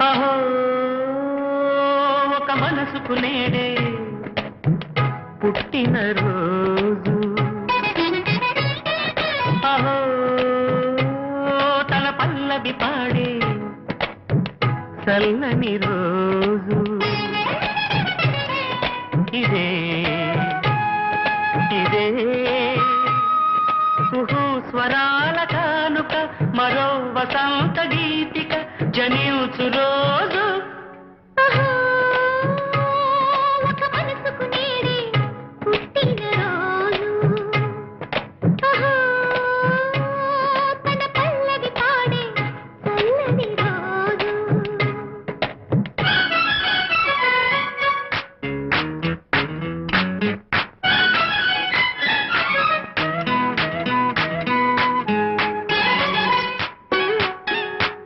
అహో ఒక మనసుకు నేడే పుట్టిన రోజు, అహో తన పల్లవి పాడే చల్లని రోజు, ఇదే ఇదే కుహూ స్వరాల కానుక, మరో వసంత గీతిక జనించు రోజు.